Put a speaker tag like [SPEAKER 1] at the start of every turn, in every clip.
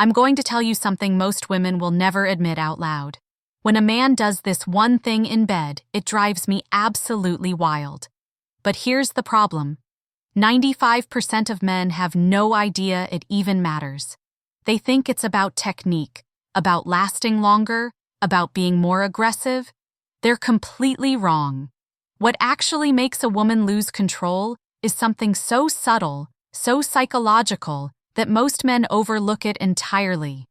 [SPEAKER 1] I'm going to tell you something most women will never admit out loud. When a man does this one thing in bed, it drives me absolutely wild. But here's the problem. 95% of men have no idea it even matters. They think it's about technique, about lasting longer, about being more aggressive. They're completely wrong. What actually makes a woman lose control is something so subtle, so psychological, that most men overlook it entirely.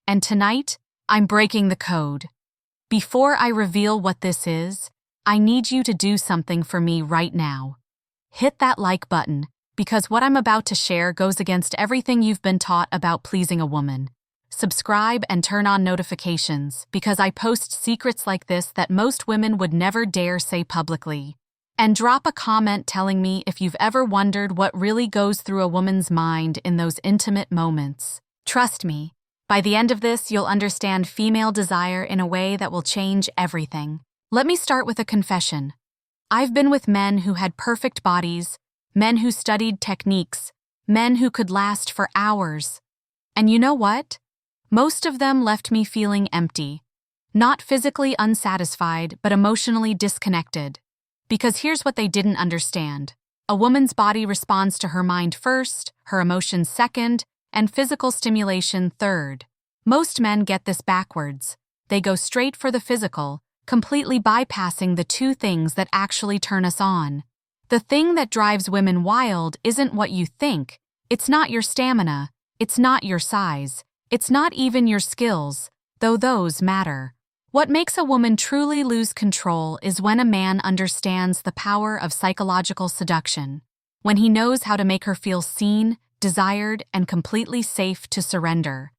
[SPEAKER 1] And tonight, I'm breaking the code. Before I reveal what this is, I need you to do something for me right now. Hit that like button, because what I'm about to share goes against everything you've been taught about pleasing a woman. Subscribe and turn on notifications, because I post secrets like this that most women would never dare say publicly. And drop a comment telling me if you've ever wondered what really goes through a woman's mind in those intimate moments. Trust me, by the end of this, you'll understand female desire in a way that will change everything. Let me start with a confession. I've been with men who had perfect bodies, men who studied techniques, men who could last for hours. And you know what? Most of them left me feeling empty. Not physically unsatisfied, but emotionally disconnected. Because here's what they didn't understand. A woman's body responds to her mind first, her emotions second, and physical stimulation third. Most men get this backwards. They go straight for the physical, completely bypassing the two things that actually turn us on. The thing that drives women wild isn't what you think. It's not your stamina. It's not your size. It's not even your skills, though those matter. What makes a woman truly lose control is when a man understands the power of psychological seduction, when he knows how to make her feel seen, desired, and completely safe to surrender.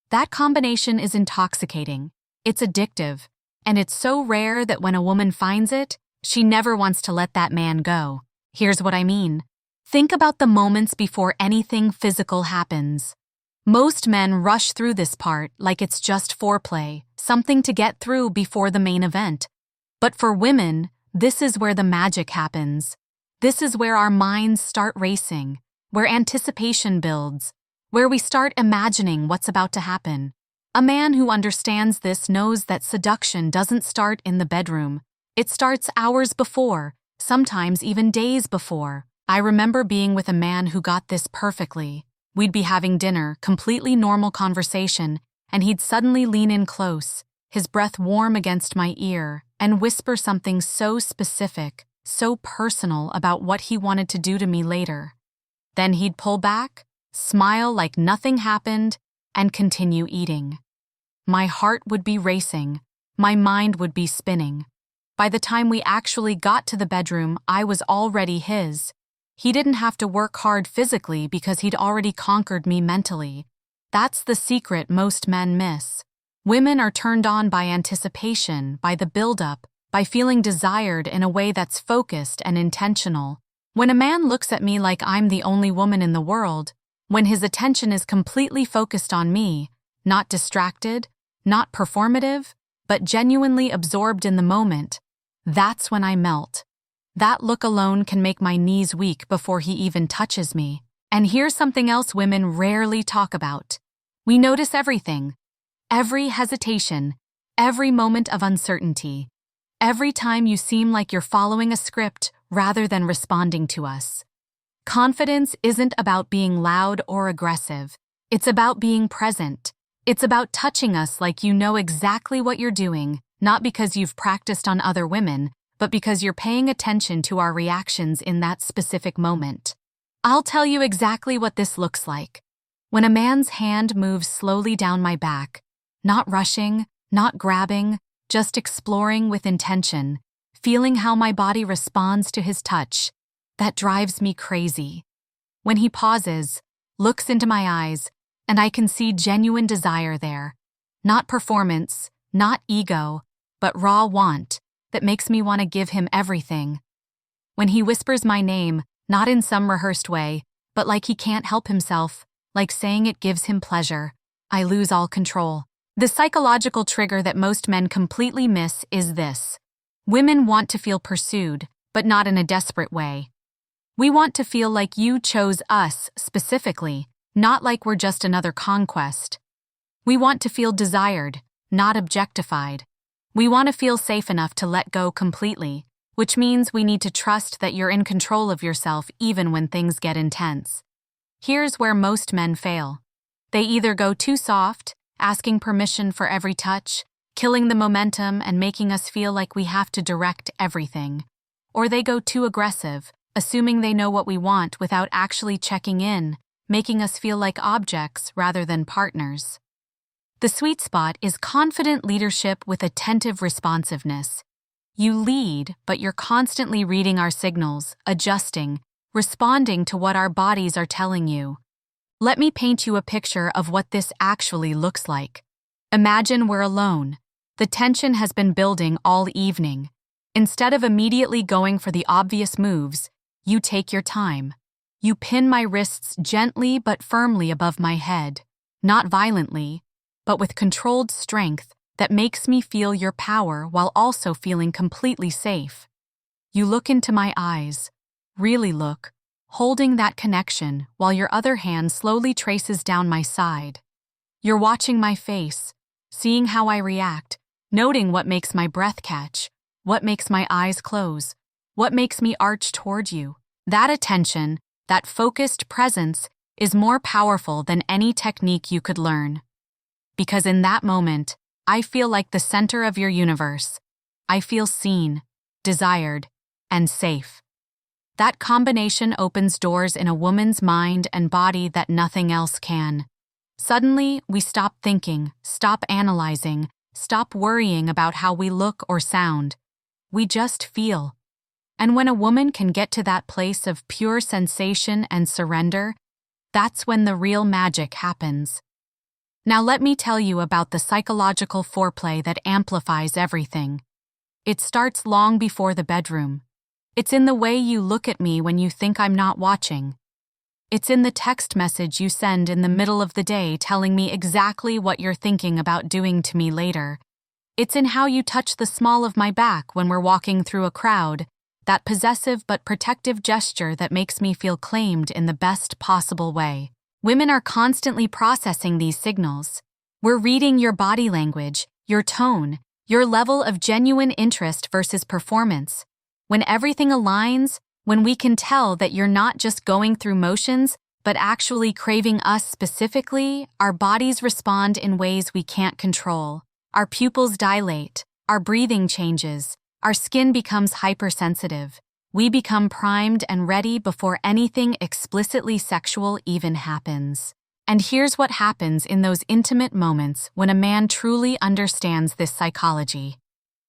[SPEAKER 1] That combination is intoxicating, it's addictive, and it's so rare that when a woman finds it, she never wants to let that man go. Here's what I mean. Think about the moments before anything physical happens. Most men rush through this part like it's just foreplay, something to get through before the main event. But for women, this is where the magic happens. This is where our minds start racing, where anticipation builds, where we start imagining what's about to happen. A man who understands this knows that seduction doesn't start in the bedroom. It starts hours before, sometimes even days before. I remember being with a man who got this perfectly. We'd be having dinner, completely normal conversation, and he'd suddenly lean in close, his breath warm against my ear, and whisper something so specific, so personal about what he wanted to do to me later. Then he'd pull back, smile like nothing happened, and continue eating. My heart would be racing, my mind would be spinning. By the time we actually got to the bedroom, I was already his. He didn't have to work hard physically because he'd already conquered me mentally. That's the secret most men miss. Women are turned on by anticipation, by the buildup, by feeling desired in a way that's focused and intentional. When a man looks at me like I'm the only woman in the world, when his attention is completely focused on me, not distracted, not performative, but genuinely absorbed in the moment, that's when I melt. That look alone can make my knees weak before he even touches me. And here's something else women rarely talk about. We notice everything. Every hesitation, every moment of uncertainty, every time you seem like you're following a script rather than responding to us. Confidence isn't about being loud or aggressive. It's about being present. It's about touching us like you know exactly what you're doing, not because you've practiced on other women, but because you're paying attention to our reactions in that specific moment. I'll tell you exactly what this looks like. When a man's hand moves slowly down my back, not rushing, not grabbing, just exploring with intention, feeling how my body responds to his touch, that drives me crazy. When he pauses, looks into my eyes, and I can see genuine desire there. Not performance, not ego, but raw want that makes me want to give him everything. When he whispers my name, not in some rehearsed way, but like he can't help himself, like saying it gives him pleasure, I lose all control. The psychological trigger that most men completely miss is this. Women want to feel pursued, but not in a desperate way. We want to feel like you chose us specifically, not like we're just another conquest. We want to feel desired, not objectified. We want to feel safe enough to let go completely, which means we need to trust that you're in control of yourself even when things get intense. Here's where most men fail. They either go too soft, asking permission for every touch, killing the momentum and making us feel like we have to direct everything, or they go too aggressive, assuming they know what we want without actually checking in, making us feel like objects rather than partners. The sweet spot is confident leadership with attentive responsiveness. You lead, but you're constantly reading our signals, adjusting, responding to what our bodies are telling you. Let me paint you a picture of what this actually looks like. Imagine we're alone. The tension has been building all evening. Instead of immediately going for the obvious moves, you take your time. You pin my wrists gently but firmly above my head, not violently, but with controlled strength that makes me feel your power while also feeling completely safe. You look into my eyes, really look, holding that connection while your other hand slowly traces down my side. You're watching my face, seeing how I react, noting what makes my breath catch, what makes my eyes close, what makes me arch toward you. That attention, that focused presence, is more powerful than any technique you could learn. Because in that moment, I feel like the center of your universe. I feel seen, desired, and safe. That combination opens doors in a woman's mind and body that nothing else can. Suddenly, we stop thinking, stop analyzing, stop worrying about how we look or sound. We just feel. And when a woman can get to that place of pure sensation and surrender, that's when the real magic happens. Now let me tell you about the psychological foreplay that amplifies everything. It starts long before the bedroom. It's in the way you look at me when you think I'm not watching. It's in the text message you send in the middle of the day telling me exactly what you're thinking about doing to me later. It's in how you touch the small of my back when we're walking through a crowd, that possessive but protective gesture that makes me feel claimed in the best possible way. Women are constantly processing these signals. We're reading your body language, your tone, your level of genuine interest versus performance. When everything aligns, when we can tell that you're not just going through motions, but actually craving us specifically, our bodies respond in ways we can't control. Our pupils dilate, our breathing changes, our skin becomes hypersensitive. We become primed and ready before anything explicitly sexual even happens. And here's what happens in those intimate moments when a man truly understands this psychology.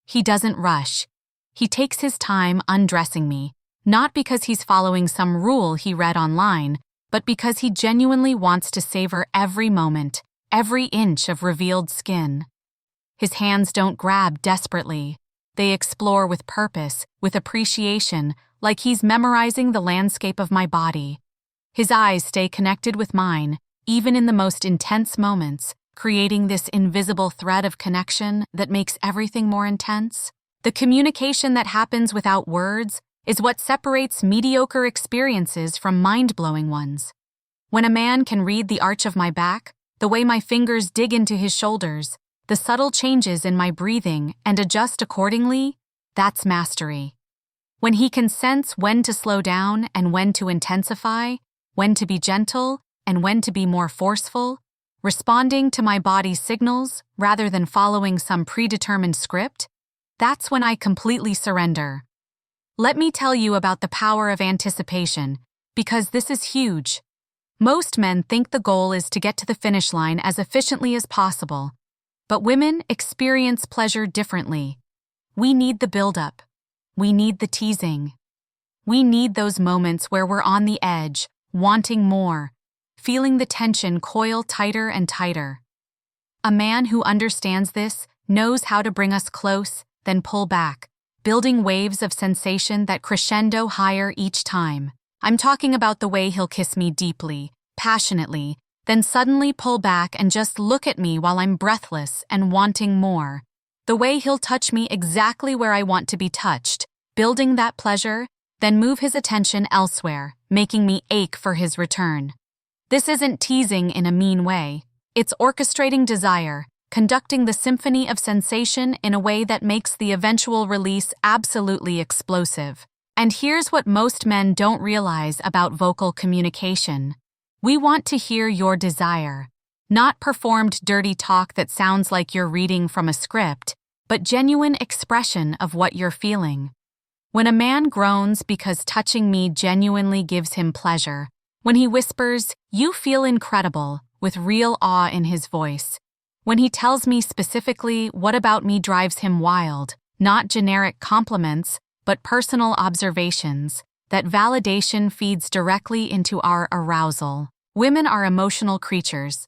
[SPEAKER 1] He doesn't rush. He takes his time undressing me, not because he's following some rule he read online, but because he genuinely wants to savor every moment, every inch of revealed skin. His hands don't grab desperately. They explore with purpose, with appreciation, like he's memorizing the landscape of my body. His eyes stay connected with mine, even in the most intense moments, creating this invisible thread of connection that makes everything more intense. The communication that happens without words is what separates mediocre experiences from mind-blowing ones. When a man can read the arch of my back, the way my fingers dig into his shoulders, the subtle changes in my breathing and adjust accordingly, that's mastery. When he can sense when to slow down and when to intensify, when to be gentle and when to be more forceful, responding to my body's signals rather than following some predetermined script, that's when I completely surrender. Let me tell you about the power of anticipation, because this is huge. Most men think the goal is to get to the finish line as efficiently as possible. But women experience pleasure differently. We need the build-up. We need the teasing. We need those moments where we're on the edge, wanting more, feeling the tension coil tighter and tighter. A man who understands this knows how to bring us close, then pull back, building waves of sensation that crescendo higher each time. I'm talking about the way he'll kiss me deeply, passionately, then suddenly pull back and just look at me while I'm breathless and wanting more. The way he'll touch me exactly where I want to be touched, building that pleasure, then move his attention elsewhere, making me ache for his return. This isn't teasing in a mean way. It's orchestrating desire, conducting the symphony of sensation in a way that makes the eventual release absolutely explosive. And here's what most men don't realize about vocal communication. We want to hear your desire. Not performed dirty talk that sounds like you're reading from a script, but genuine expression of what you're feeling. When a man groans because touching me genuinely gives him pleasure, when he whispers, "You feel incredible," with real awe in his voice, when he tells me specifically what about me drives him wild, not generic compliments, but personal observations, that validation feeds directly into our arousal. Women are emotional creatures,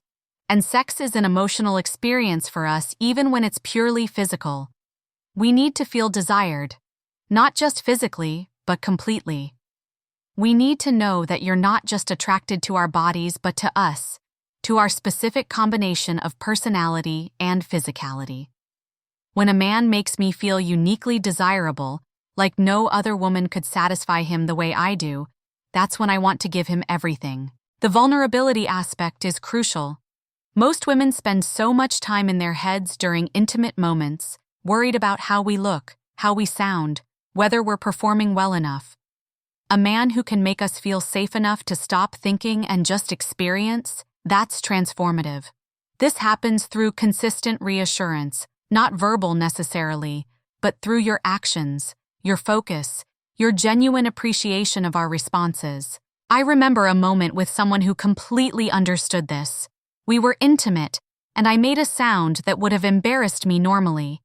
[SPEAKER 1] and sex is an emotional experience for us even when it's purely physical. We need to feel desired, not just physically, but completely. We need to know that you're not just attracted to our bodies but to us, to our specific combination of personality and physicality. When a man makes me feel uniquely desirable, like no other woman could satisfy him the way I do, that's when I want to give him everything. The vulnerability aspect is crucial. Most women spend so much time in their heads during intimate moments, worried about how we look, how we sound, whether we're performing well enough. A man who can make us feel safe enough to stop thinking and just experience, that's transformative. This happens through consistent reassurance, not verbal necessarily, but through your actions, your focus, your genuine appreciation of our responses. I remember a moment with someone who completely understood this. We were intimate, and I made a sound that would have embarrassed me normally.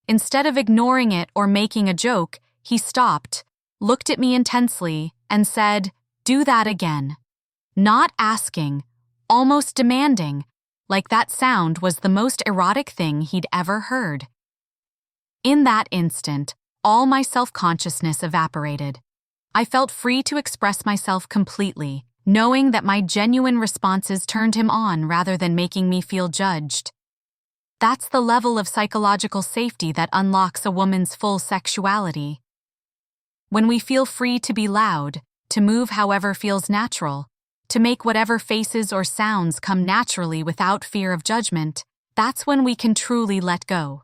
[SPEAKER 1] Instead of ignoring it or making a joke, he stopped, looked at me intensely, and said, "Do that again." Not asking, almost demanding, like that sound was the most erotic thing he'd ever heard. In that instant, all my self-consciousness evaporated. I felt free to express myself completely, knowing that my genuine responses turned him on rather than making me feel judged. That's the level of psychological safety that unlocks a woman's full sexuality. When we feel free to be loud, to move however feels natural, to make whatever faces or sounds come naturally without fear of judgment, that's when we can truly let go.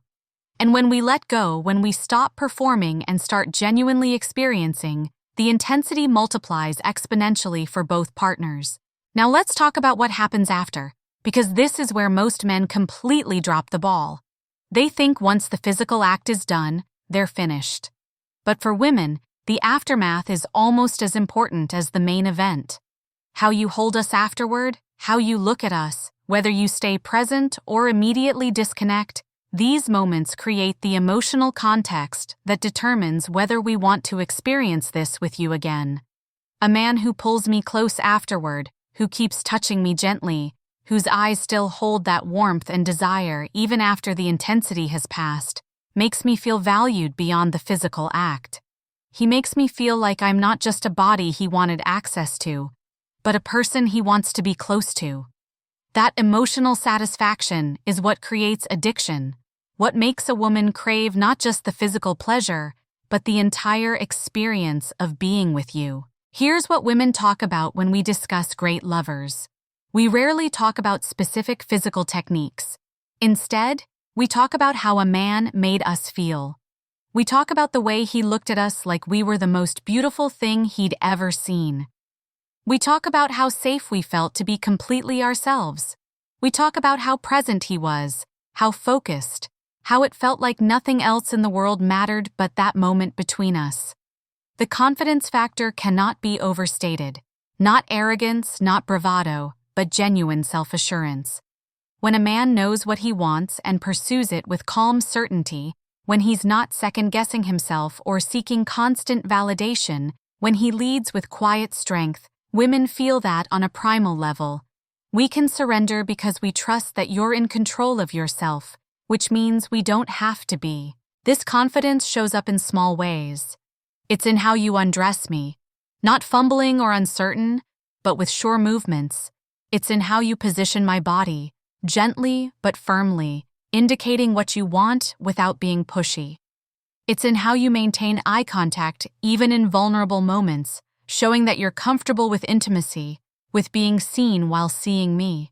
[SPEAKER 1] And when we let go, when we stop performing and start genuinely experiencing, the intensity multiplies exponentially for both partners. Now let's talk about what happens after, because this is where most men completely drop the ball. They think once the physical act is done, they're finished. But for women, the aftermath is almost as important as the main event. How you hold us afterward, how you look at us, whether you stay present or immediately disconnect, these moments create the emotional context that determines whether we want to experience this with you again. A man who pulls me close afterward, who keeps touching me gently, whose eyes still hold that warmth and desire even after the intensity has passed, makes me feel valued beyond the physical act. He makes me feel like I'm not just a body he wanted access to, but a person he wants to be close to. That emotional satisfaction is what creates addiction, what makes a woman crave not just the physical pleasure, but the entire experience of being with you. Here's what women talk about when we discuss great lovers. We rarely talk about specific physical techniques. Instead, we talk about how a man made us feel. We talk about the way he looked at us like we were the most beautiful thing he'd ever seen. We talk about how safe we felt to be completely ourselves. We talk about how present he was, how focused, how it felt like nothing else in the world mattered but that moment between us. The confidence factor cannot be overstated. Not arrogance, not bravado, but genuine self-assurance. When a man knows what he wants and pursues it with calm certainty, when he's not second-guessing himself or seeking constant validation, when he leads with quiet strength, women feel that on a primal level. We can surrender because we trust that you're in control of yourself, which means we don't have to be. This confidence shows up in small ways. It's in how you undress me, not fumbling or uncertain, but with sure movements. It's in how you position my body, gently but firmly, indicating what you want without being pushy. It's in how you maintain eye contact even in vulnerable moments, showing that you're comfortable with intimacy, with being seen while seeing me.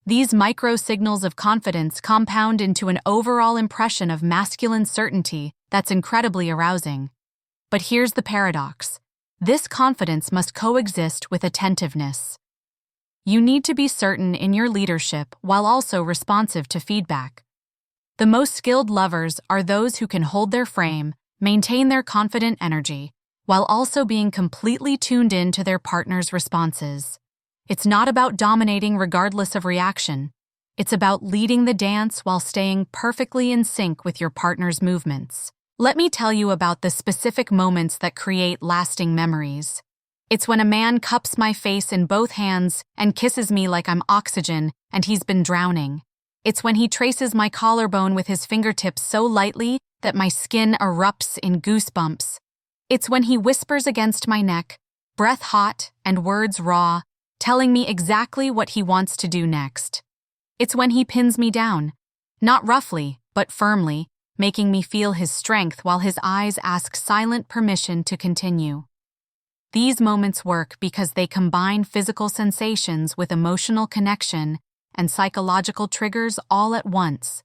[SPEAKER 1] These micro-signals of confidence compound into an overall impression of masculine certainty that's incredibly arousing. But here's the paradox. This confidence must coexist with attentiveness. You need to be certain in your leadership while also responsive to feedback. The most skilled lovers are those who can hold their frame, maintain their confident energy, while also being completely tuned in to their partner's responses. It's not about dominating regardless of reaction. It's about leading the dance while staying perfectly in sync with your partner's movements. Let me tell you about the specific moments that create lasting memories. It's when a man cups my face in both hands and kisses me like I'm oxygen and he's been drowning. It's when he traces my collarbone with his fingertips so lightly that my skin erupts in goosebumps. It's when he whispers against my neck, breath hot and words raw, telling me exactly what he wants to do next. It's when he pins me down, not roughly, but firmly, making me feel his strength while his eyes ask silent permission to continue. These moments work because they combine physical sensations with emotional connection and psychological triggers all at once.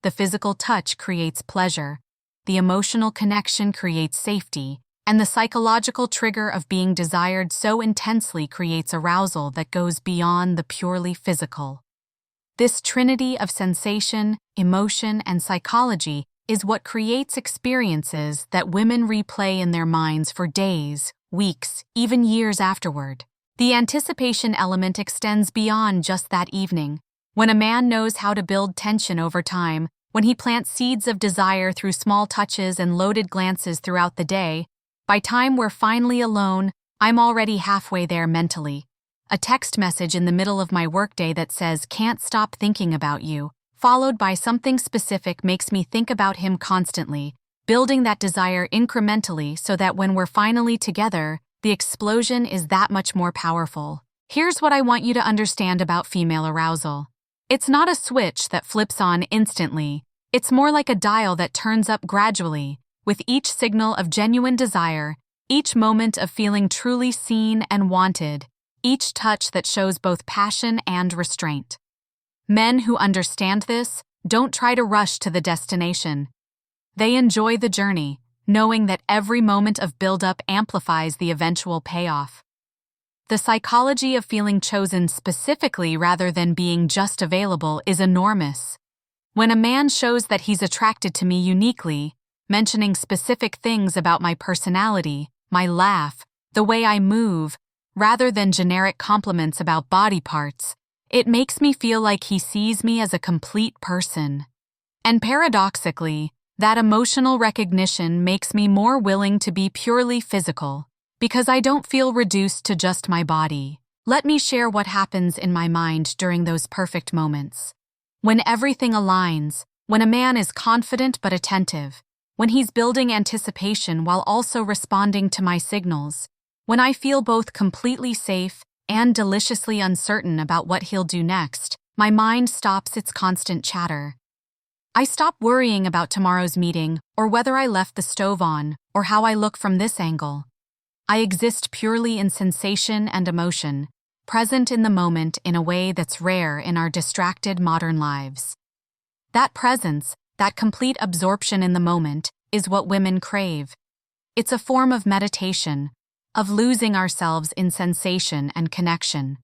[SPEAKER 1] The physical touch creates pleasure, the emotional connection creates safety, and the psychological trigger of being desired so intensely creates arousal that goes beyond the purely physical. This trinity of sensation, emotion, and psychology is what creates experiences that women replay in their minds for days, weeks, even years afterward. The anticipation element extends beyond just that evening. When a man knows how to build tension over time, when he plants seeds of desire through small touches and loaded glances throughout the day, by time we're finally alone, I'm already halfway there mentally. A text message in the middle of my workday that says, "Can't stop thinking about you," followed by something specific makes me think about him constantly, building that desire incrementally so that when we're finally together, the explosion is that much more powerful. Here's what I want you to understand about female arousal. It's not a switch that flips on instantly. It's more like a dial that turns up gradually, with each signal of genuine desire, each moment of feeling truly seen and wanted, each touch that shows both passion and restraint. Men who understand this don't try to rush to the destination. They enjoy the journey, knowing that every moment of buildup amplifies the eventual payoff. The psychology of feeling chosen specifically rather than being just available is enormous. When a man shows that he's attracted to me uniquely, mentioning specific things about my personality, my laugh, the way I move, rather than generic compliments about body parts, it makes me feel like he sees me as a complete person. And paradoxically, that emotional recognition makes me more willing to be purely physical, because I don't feel reduced to just my body. Let me share what happens in my mind during those perfect moments. When everything aligns, when a man is confident but attentive, when he's building anticipation while also responding to my signals, when I feel both completely safe and deliciously uncertain about what he'll do next, my mind stops its constant chatter. I stop worrying about tomorrow's meeting or whether I left the stove on or how I look from this angle. I exist purely in sensation and emotion, present in the moment in a way that's rare in our distracted modern lives. That presence, that complete absorption in the moment, is what women crave. It's a form of meditation, of losing ourselves in sensation and connection.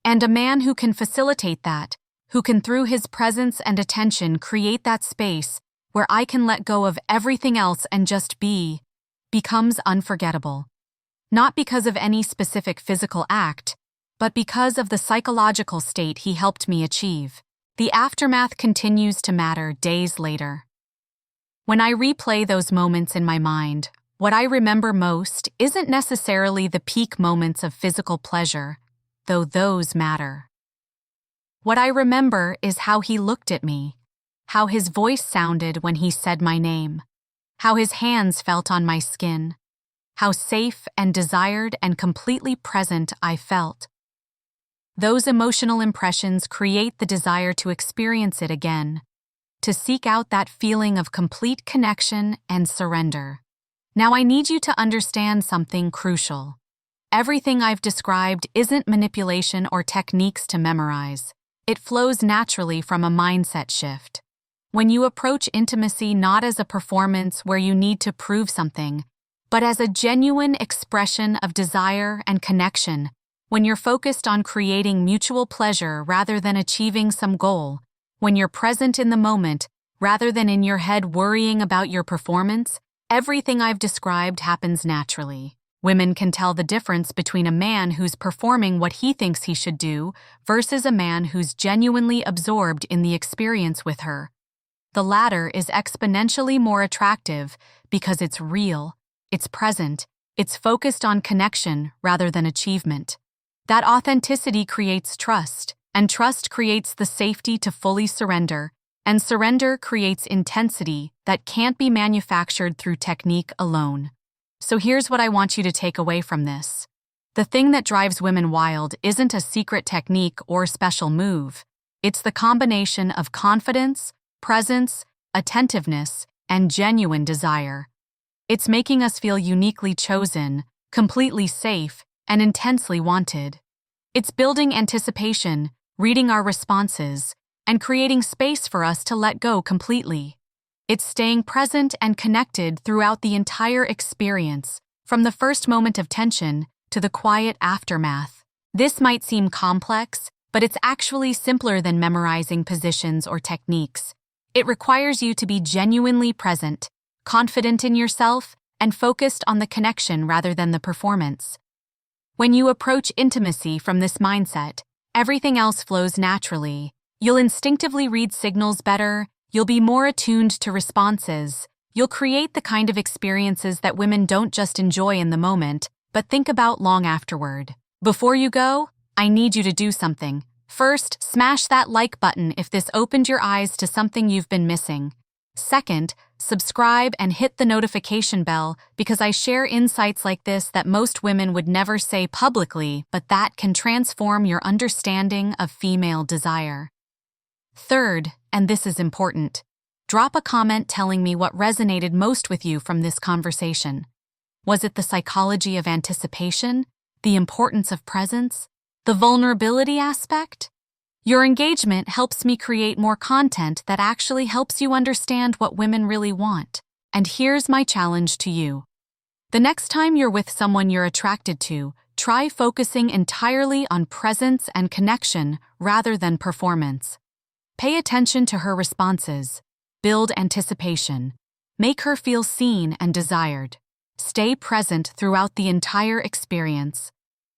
[SPEAKER 1] And a man who can facilitate that, who can through his presence and attention create that space where I can let go of everything else and just be, becomes unforgettable. Not because of any specific physical act, but because of the psychological state he helped me achieve. The aftermath continues to matter days later. When I replay those moments in my mind, what I remember most isn't necessarily the peak moments of physical pleasure, though those matter. What I remember is how he looked at me, how his voice sounded when he said my name, how his hands felt on my skin, how safe and desired and completely present I felt. Those emotional impressions create the desire to experience it again, to seek out that feeling of complete connection and surrender. Now I need you to understand something crucial. Everything I've described isn't manipulation or techniques to memorize. It flows naturally from a mindset shift. When you approach intimacy not as a performance where you need to prove something, but as a genuine expression of desire and connection, when you're focused on creating mutual pleasure rather than achieving some goal, when you're present in the moment rather than in your head worrying about your performance, everything I've described happens naturally. Women can tell the difference between a man who's performing what he thinks he should do versus a man who's genuinely absorbed in the experience with her. The latter is exponentially more attractive because it's real, it's present, it's focused on connection rather than achievement. That authenticity creates trust, and trust creates the safety to fully surrender, and surrender creates intensity that can't be manufactured through technique alone. So here's what I want you to take away from this. The thing that drives women wild isn't a secret technique or special move. It's the combination of confidence, presence, attentiveness, and genuine desire. It's making us feel uniquely chosen, completely safe, and intensely wanted. It's building anticipation, reading our responses, and creating space for us to let go completely. It's staying present and connected throughout the entire experience, from the first moment of tension to the quiet aftermath. This might seem complex, but it's actually simpler than memorizing positions or techniques. It requires you to be genuinely present, confident in yourself, and focused on the connection rather than the performance. When you approach intimacy from this mindset, everything else flows naturally. You'll instinctively read signals better, you'll be more attuned to responses, you'll create the kind of experiences that women don't just enjoy in the moment, but think about long afterward. Before you go, I need you to do something. First, smash that like button if this opened your eyes to something you've been missing. Second, subscribe and hit the notification bell because I share insights like this that most women would never say publicly, but that can transform your understanding of female desire. Third, and this is important, drop a comment telling me what resonated most with you from this conversation. Was it the psychology of anticipation, the importance of presence, the vulnerability aspect? Your engagement helps me create more content that actually helps you understand what women really want. And here's my challenge to you. The next time you're with someone you're attracted to, try focusing entirely on presence and connection rather than performance. Pay attention to her responses. Build anticipation. Make her feel seen and desired. Stay present throughout the entire experience.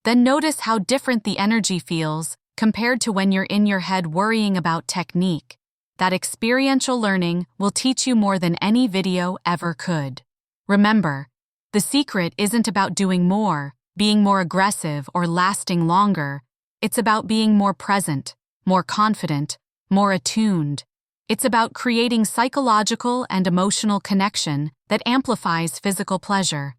[SPEAKER 1] Then notice how different the energy feels compared to when you're in your head worrying about technique. That experiential learning will teach you more than any video ever could. Remember, the secret isn't about doing more, being more aggressive, or lasting longer. It's about being more present, more confident, more attuned. It's about creating psychological and emotional connection that amplifies physical pleasure.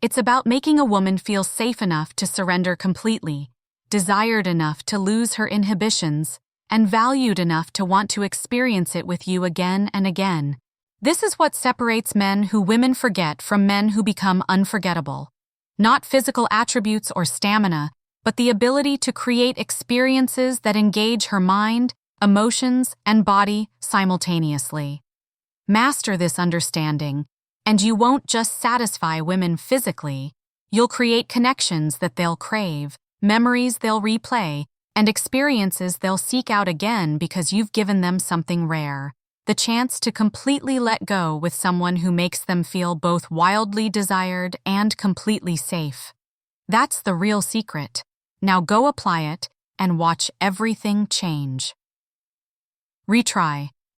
[SPEAKER 1] It's about making a woman feel safe enough to surrender completely, desired enough to lose her inhibitions, and valued enough to want to experience it with you again and again. This is what separates men who women forget from men who become unforgettable. Not physical attributes or stamina, but the ability to create experiences that engage her mind, emotions, and body simultaneously. Master this understanding, and you won't just satisfy women physically, you'll create connections that they'll crave, memories they'll replay, and experiences they'll seek out again because you've given them something rare, the chance to completely let go with someone who makes them feel both wildly desired and completely safe. That's the real secret. Now go apply it and watch everything change. Retry.